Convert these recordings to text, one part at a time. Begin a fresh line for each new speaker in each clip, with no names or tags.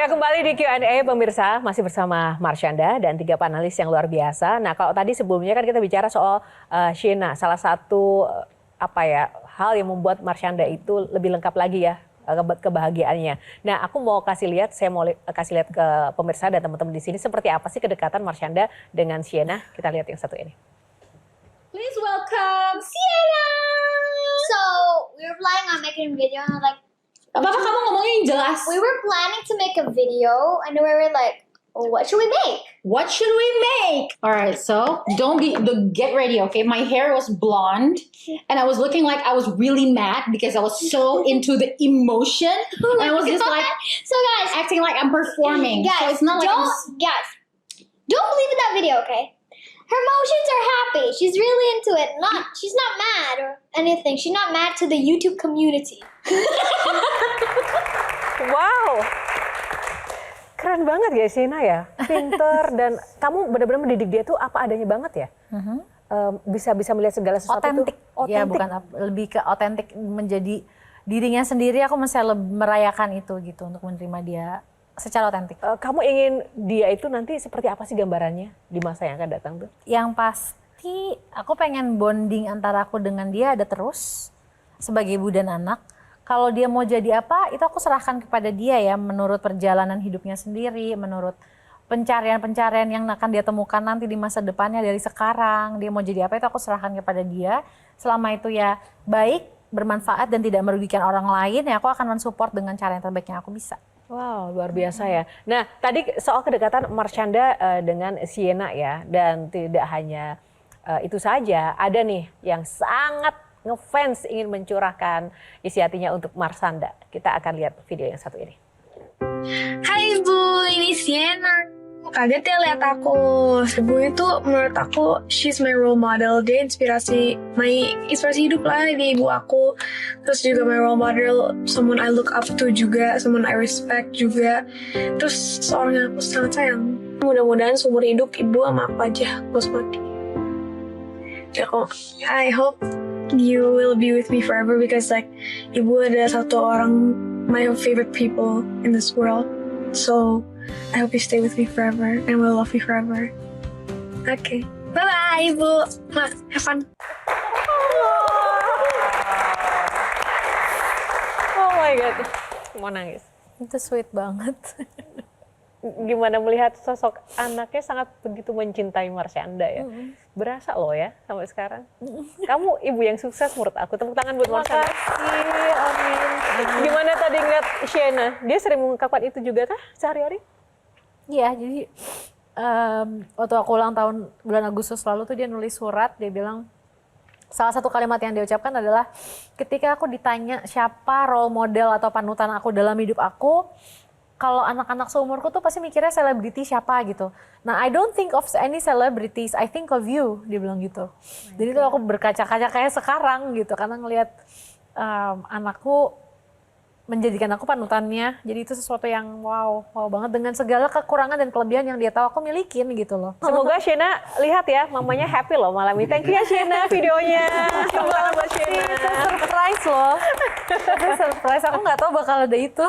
Ya, kembali di Q&A pemirsa, masih bersama Marshanda dan 3 panelis yang luar biasa. Nah, kalau tadi sebelumnya kan kita bicara soal Sheena, salah satu hal yang membuat Marshanda itu lebih lengkap lagi ya kebahagiaannya. Nah, aku mau saya mau kasih lihat ke pemirsa dan teman-teman di sini seperti apa sih kedekatan Marshanda dengan Sheena. Kita lihat yang satu ini.
Please welcome Sienna.
So we were planning on making a video, and I was like,
Apa kamu ngomongnya yang jelas?
we were planning to make a video, and we were like, well, what should we make?
What should we make? All right, so get ready, okay? My hair was blonde, and I was looking like I was really mad because I was so into the emotion, and I was just like
So guys,
acting like I'm performing.
guys,
So it's not like
don't believe in that video, okay? Her emotions are happy. She's really into it. She's not mad or anything. She's not mad to the YouTube community.
Wow, keren banget ya Sheena ya, pinter dan kamu benar-benar mendidik dia tuh apa adanya banget ya. Bisa melihat segala sesuatu
Otentik.
tuh.
Ya bukan lebih ke otentik, menjadi dirinya sendiri. Aku merayakan itu gitu untuk menerima dia secara otentik.
Kamu ingin dia itu nanti seperti apa sih gambarannya di masa yang akan datang tuh?
Yang pasti aku pengen bonding antara aku dengan dia ada terus sebagai ibu dan anak. Kalau dia mau jadi apa, itu aku serahkan kepada dia ya, menurut perjalanan hidupnya sendiri, menurut pencarian-pencarian yang akan dia temukan nanti di masa depannya dari sekarang. Dia mau jadi apa, itu aku serahkan kepada dia. Selama itu ya baik, bermanfaat dan tidak merugikan orang lain, ya aku akan mensupport dengan cara yang terbaik yang aku bisa.
Wow, luar biasa ya. Nah, tadi soal kedekatan Marshanda dengan Sheena ya, dan tidak hanya itu saja, ada nih yang sangat ngefans ingin mencurahkan isi hatinya untuk Marshanda. Kita akan lihat video yang satu ini.
Hai Ibu, ini Sienna. Kaget ya lihat aku. Ibu itu menurut aku, she's my role model. Dia inspirasi hidup lah di ibu aku. Terus juga my role model, someone I look up to juga, someone I respect juga. Terus seorang yang aku sangat sayang. Mudah-mudahan seumur hidup ibu sama aku aja, terus mati. I hope you will be with me forever because like ibu adalah satu orang my favorite people in this world. So I hope you stay with me forever and will love you forever. Okay. Bye-bye, Ibu. Have fun.
Oh my God, mau nangis.
Itu sweet banget.
Gimana melihat sosok anaknya sangat begitu mencintai Marshanda ya. Berasa loh ya sampai sekarang. Kamu ibu yang sukses menurut aku. Tepuk tangan buat Marshanda.
Makasih, amin.
Gimana tadi ngeliat Sheena? Dia sering mengungkapkan itu juga kah sehari-hari?
Iya, jadi waktu aku ulang tahun bulan Agustus lalu tuh dia nulis surat, dia bilang salah satu kalimat yang dia ucapkan adalah ketika aku ditanya siapa role model atau panutan aku dalam hidup aku, kalau anak-anak seumurku tuh pasti mikirnya selebriti siapa gitu. Nah, I don't think of any celebrities, I think of you, dia bilang gitu. Jadi tuh aku berkaca-kaca kayak sekarang gitu, karena ngelihat anakku menjadikan aku panutannya. Jadi itu sesuatu yang wow banget dengan segala kekurangan dan kelebihan yang dia tahu aku milikin gitu loh.
Semoga Sheena lihat ya, mamanya happy loh malam ini. Thank you ya Sheena videonya. Selamat buat Sheena.
Itu surprise loh. Itu surprise, aku nggak tahu bakal ada itu.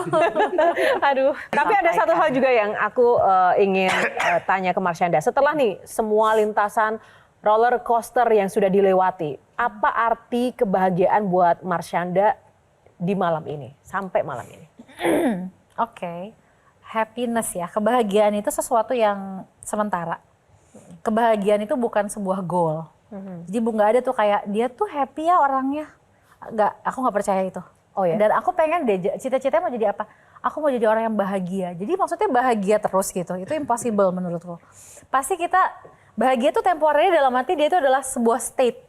Aduh. Tapi ada satu hal juga yang aku ingin tanya ke Marshanda. Setelah nih semua lintasan roller coaster yang sudah dilewati, apa arti kebahagiaan buat Marshanda di malam ini, sampai malam ini?
Oke. Happiness ya, kebahagiaan itu sesuatu yang sementara. Kebahagiaan itu bukan sebuah goal. Jadi nggak ada tuh kayak dia tuh happy ya orangnya. Aku nggak percaya itu.
Oh ya?
Dan aku pengen deh, cita-citanya mau jadi apa? Aku mau jadi orang yang bahagia. Jadi maksudnya bahagia terus gitu, itu impossible menurutku. Pasti kita bahagia tuh temporary, dalam arti dia itu adalah sebuah state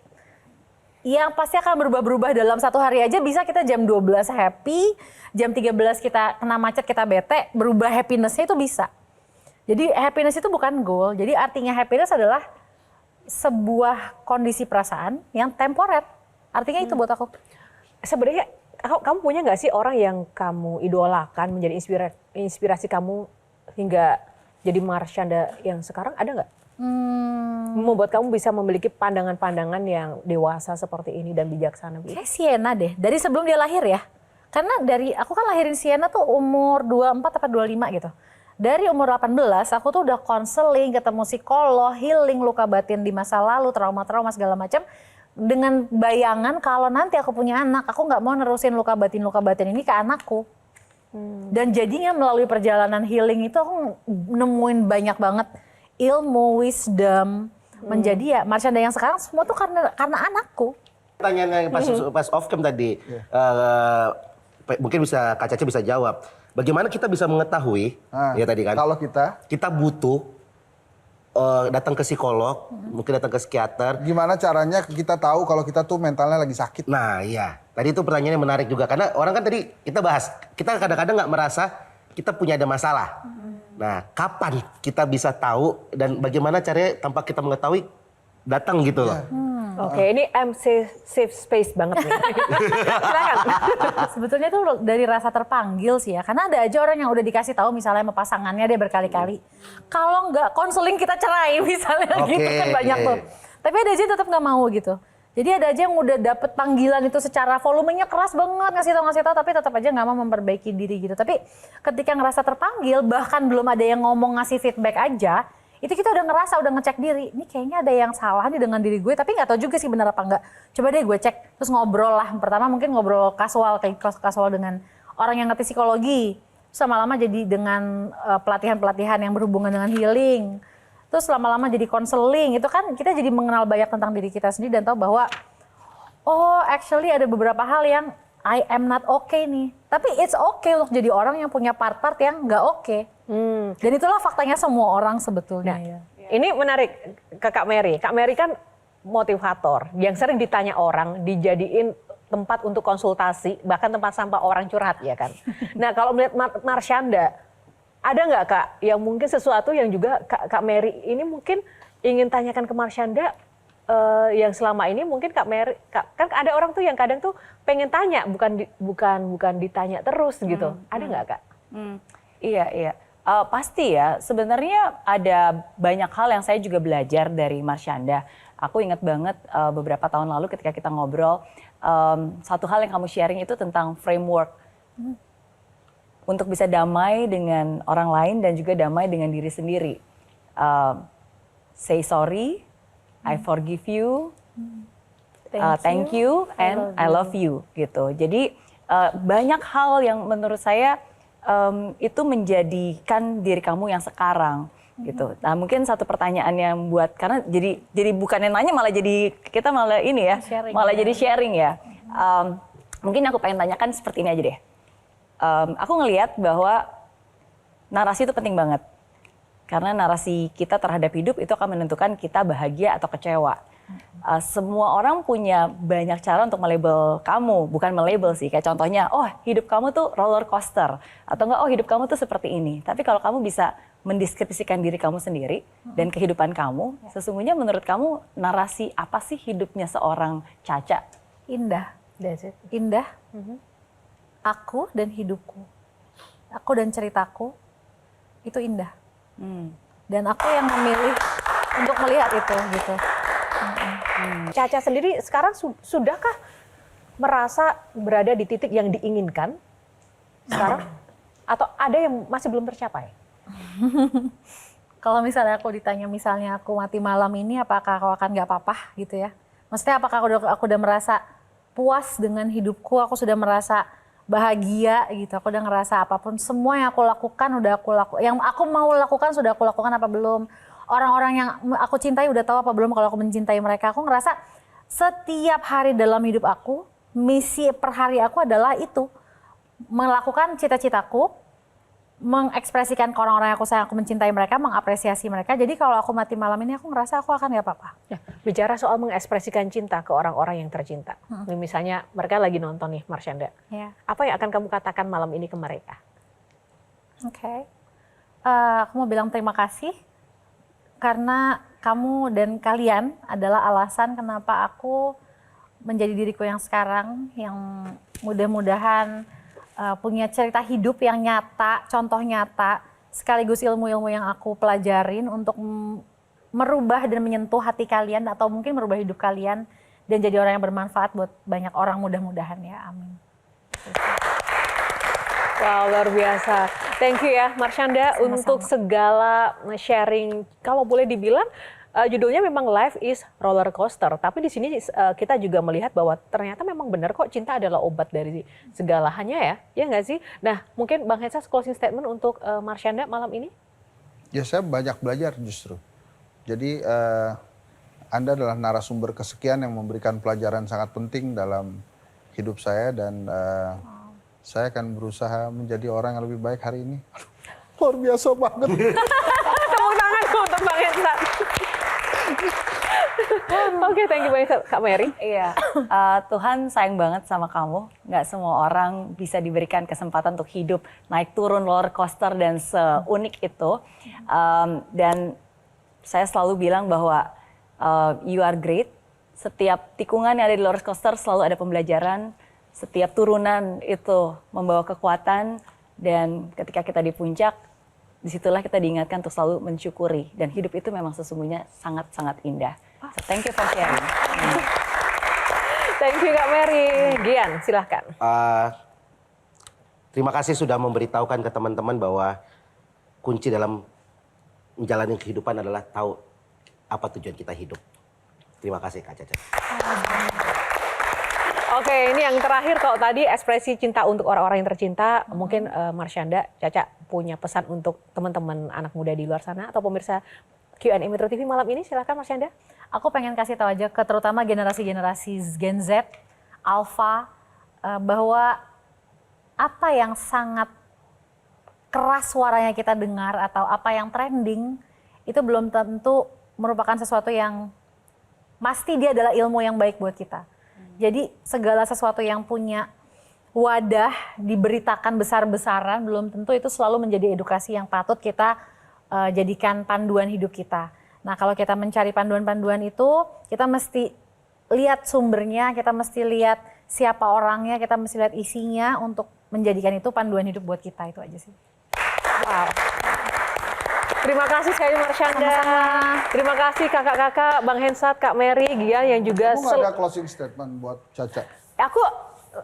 yang pasti akan berubah-berubah dalam satu hari aja. Bisa kita jam 12 happy, jam 13 kita kena macet, kita bete, berubah happiness-nya itu bisa. Jadi happiness itu bukan goal, jadi artinya happiness adalah sebuah kondisi perasaan yang temporer. Artinya itu buat aku.
Sebenarnya kamu punya nggak sih orang yang kamu idolakan, menjadi inspirasi kamu hingga jadi Marshanda yang sekarang, ada nggak? Membuat kamu bisa memiliki pandangan-pandangan yang dewasa seperti ini dan bijaksana.
Kayak Sienna deh, dari sebelum dia lahir ya. Karena aku kan lahirin Sienna tuh umur 24 atau 25 gitu. Dari umur 18 aku tuh udah konseling, ketemu psikolog, healing luka batin di masa lalu, trauma-trauma segala macam. Dengan bayangan kalau nanti aku punya anak, aku nggak mau nerusin luka batin ini ke anakku. Dan jadinya melalui perjalanan healing itu aku nemuin banyak banget ilmu, wisdom. Menjadi ya Marshanda yang sekarang semua tuh karena anakku.
Pertanyaannya pas off cam tadi, mungkin bisa Kak Caca bisa jawab. Bagaimana kita bisa mengetahui, ya tadi kan?
Kalau kita
butuh datang ke psikolog, mungkin datang ke psikiater.
gimana caranya kita tahu kalau kita tuh mentalnya lagi sakit?
Nah iya, tadi itu pertanyaannya menarik juga. Karena orang kan tadi kita bahas, kita kadang-kadang nggak merasa kita punya ada masalah. Nah kapan kita bisa tahu dan bagaimana caranya tanpa kita mengetahui datang gitu loh.
Oke, ini MC safe space banget nih. Silakan.
Sebetulnya itu dari rasa terpanggil sih ya. Karena ada aja orang yang udah dikasih tahu misalnya sama pasangannya dia berkali-kali. Kalau nggak konseling kita cerai misalnya gitu kan banyak tuh. Tapi ada aja yang tetap nggak mau gitu. Jadi ada aja yang udah dapet panggilan itu secara volumenya keras banget ngasih tahu tapi tetap aja nggak mau memperbaiki diri gitu. Tapi ketika ngerasa terpanggil bahkan belum ada yang ngomong ngasih feedback aja, itu kita udah ngerasa, udah ngecek diri. Ini kayaknya ada yang salah nih dengan diri gue, tapi nggak tahu juga sih benar apa enggak. Coba deh gue cek, terus ngobrol lah. Pertama mungkin ngobrol kasual, kayak kasual dengan orang yang ngerti psikologi. Terus lama-lama jadi dengan pelatihan-pelatihan yang berhubungan dengan healing. Terus lama-lama jadi konseling. Itu kan kita jadi mengenal banyak tentang diri kita sendiri dan tahu bahwa oh actually ada beberapa hal yang I am not okay nih. Tapi it's okay untuk jadi orang yang punya part-part yang nggak okay. Dan itulah faktanya semua orang sebetulnya.
Nah, ini menarik ke Kak Mary. Kak Mary kan motivator yang sering ditanya orang, dijadiin tempat untuk konsultasi, bahkan tempat sampah orang curhat ya kan. Nah kalau melihat Marshanda, ada nggak Kak yang mungkin sesuatu yang juga Kak Mary ini mungkin ingin tanyakan ke Marshanda yang selama ini mungkin Kak Mary, kan ada orang tuh yang kadang tuh pengen tanya, bukan ditanya terus gitu. Ada nggak Kak?
Iya. Pasti ya, sebenarnya ada banyak hal yang saya juga belajar dari Marshanda. Aku ingat banget beberapa tahun lalu ketika kita ngobrol, satu hal yang kamu sharing itu tentang framework. Untuk bisa damai dengan orang lain dan juga damai dengan diri sendiri. Say sorry, I forgive you, thank you, and I love you gitu. Jadi banyak hal yang menurut saya itu menjadikan diri kamu yang sekarang gitu. Nah mungkin satu pertanyaan yang buat karena jadi bukannya nanya malah jadi kita malah ini ya malah jadi sharing ya. Mungkin aku pengen tanyakan seperti ini aja deh. Aku ngelihat bahwa narasi itu penting banget karena narasi kita terhadap hidup itu akan menentukan kita bahagia atau kecewa. Semua orang punya banyak cara untuk melabel kamu, bukan melabel sih. Kayak contohnya, oh hidup kamu tuh roller coaster. Atau enggak, oh hidup kamu tuh seperti ini. Tapi kalau kamu bisa mendeskripsikan diri kamu sendiri dan kehidupan kamu, sesungguhnya menurut kamu narasi apa sih hidupnya seorang Caca?
Indah. Indah. Aku dan hidupku. Aku dan ceritaku, itu indah. Dan aku yang memilih untuk melihat itu gitu.
Caca sendiri sekarang sudahkah merasa berada di titik yang diinginkan sekarang? Atau ada yang masih belum tercapai?
Kalau misalnya aku ditanya misalnya aku mati malam ini apakah aku akan nggak apa-apa gitu ya. Maksudnya apakah aku udah merasa puas dengan hidupku, aku sudah merasa bahagia gitu, aku udah ngerasa apapun semua yang aku lakukan yang aku mau lakukan sudah aku lakukan apa belum. Orang-orang yang aku cintai udah tahu apa belum kalau aku mencintai mereka. Aku ngerasa setiap hari dalam hidup aku, misi per hari aku adalah itu. Melakukan cita-citaku, mengekspresikan ke orang-orang yang aku sayang, aku mencintai mereka, mengapresiasi mereka. Jadi kalau aku mati malam ini aku ngerasa aku akan gak apa-apa.
Ya, bicara soal mengekspresikan cinta ke orang-orang yang tercinta. Misalnya mereka lagi nonton nih Marshanda.
Ya.
Apa yang akan kamu katakan malam ini ke mereka?
Oke. Aku mau bilang terima kasih. Karena kamu dan kalian adalah alasan kenapa aku menjadi diriku yang sekarang, yang mudah-mudahan punya cerita hidup yang nyata, contoh nyata, sekaligus ilmu-ilmu yang aku pelajarin untuk merubah dan menyentuh hati kalian atau mungkin merubah hidup kalian dan jadi orang yang bermanfaat buat banyak orang mudah-mudahan ya, amin.
Wow, luar biasa. Thank you ya Marshanda untuk segala sharing. Kalau boleh dibilang judulnya memang Life is Roller Coaster. Tapi di sini kita juga melihat bahwa ternyata memang benar kok cinta adalah obat dari segalanya ya. Ya nggak sih? Nah mungkin Bang Hensa closing statement untuk Marshanda malam ini?
Ya saya banyak belajar justru. Jadi Anda adalah narasumber kesekian yang memberikan pelajaran sangat penting dalam hidup saya dan saya akan berusaha menjadi orang yang lebih baik hari ini. Aduh, luar biasa banget.
Tepuk tangan untuk Bang Hensa. Oke, thank you banyak Kak Mary.
Iya, Tuhan sayang banget sama kamu. Nggak semua orang bisa diberikan kesempatan untuk hidup naik turun roller coaster dan seunik itu. Dan saya selalu bilang bahwa you are great. Setiap tikungan yang ada di roller coaster selalu ada pembelajaran. Setiap turunan itu membawa kekuatan. Dan ketika kita di puncak, disitulah kita diingatkan untuk selalu mensyukuri. Dan hidup itu memang sesungguhnya sangat-sangat indah. So, thank you for sharing.
Thank you Kak Mary. Gian, silahkan.
Terima kasih sudah memberitahukan ke teman-teman bahwa kunci dalam menjalani kehidupan adalah tahu apa tujuan kita hidup. Terima kasih Kak Caca.
Oke, ini yang terakhir kalau tadi ekspresi cinta untuk orang-orang yang tercinta, mungkin Marshanda, Caca punya pesan untuk teman-teman anak muda di luar sana atau pemirsa Q&A Metro TV malam ini, silakan Marshanda.
Aku pengen kasih tahu aja ke terutama generasi-generasi Gen Z, Alpha, bahwa apa yang sangat keras suaranya kita dengar atau apa yang trending itu belum tentu merupakan sesuatu yang pasti dia adalah ilmu yang baik buat kita. Jadi segala sesuatu yang punya wadah diberitakan besar-besaran belum tentu itu selalu menjadi edukasi yang patut kita jadikan panduan hidup kita. Nah kalau kita mencari panduan-panduan itu kita mesti lihat sumbernya, kita mesti lihat siapa orangnya, kita mesti lihat isinya untuk menjadikan itu panduan hidup buat kita, itu aja sih.
Wow. Terima kasih sekali Marshanda. Terima kasih kakak-kakak, Bang Hensat, Kak Mary, Gian yang juga...
Kamu nggak ada closing statement buat Caca?
Aku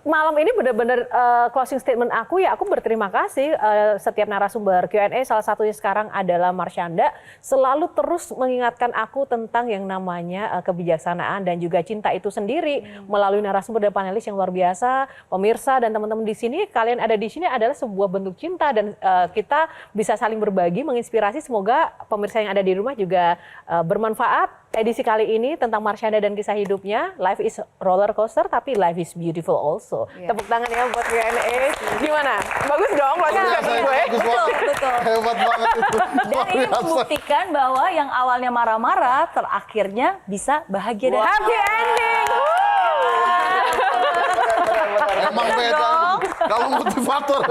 malam ini benar-benar closing statement aku ya, aku berterima kasih setiap narasumber Q&A, salah satunya sekarang adalah Marshanda, selalu terus mengingatkan aku tentang yang namanya kebijaksanaan dan juga cinta itu sendiri melalui narasumber dan panelis yang luar biasa. Pemirsa dan teman-teman di sini, kalian ada di sini adalah sebuah bentuk cinta dan kita bisa saling berbagi, menginspirasi. Semoga pemirsa yang ada di rumah juga bermanfaat. Edisi kali ini tentang Marshanda dan kisah hidupnya. Life is roller coaster, tapi life is beautiful also. Tepuk tangan ya buat Q&A. Gimana? Bagus dong, closing statement gue.
Betul.
Hebat banget itu.
Dan ini membuktikan bahwa yang awalnya marah-marah, terakhirnya bisa bahagia dan
Happy ending.
Emang beda. Kalau motivator.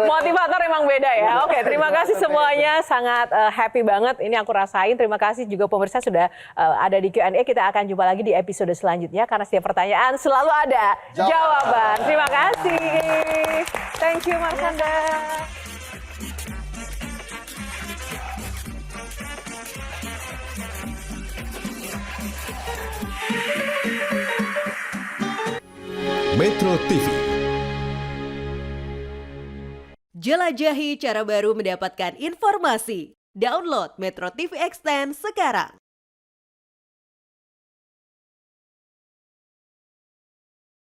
Motivator emang beda ya. Oke, terima kasih semuanya. Sangat happy banget. Ini aku rasain. Terima kasih juga pemirsa sudah ada di Q&A. Kita akan jumpa lagi di episode selanjutnya. Karena setiap pertanyaan selalu ada jawaban. Terima kasih. Thank you, Marshanda.
Metro TV.
Jelajahi cara baru mendapatkan informasi. Download Metro TV Extend sekarang.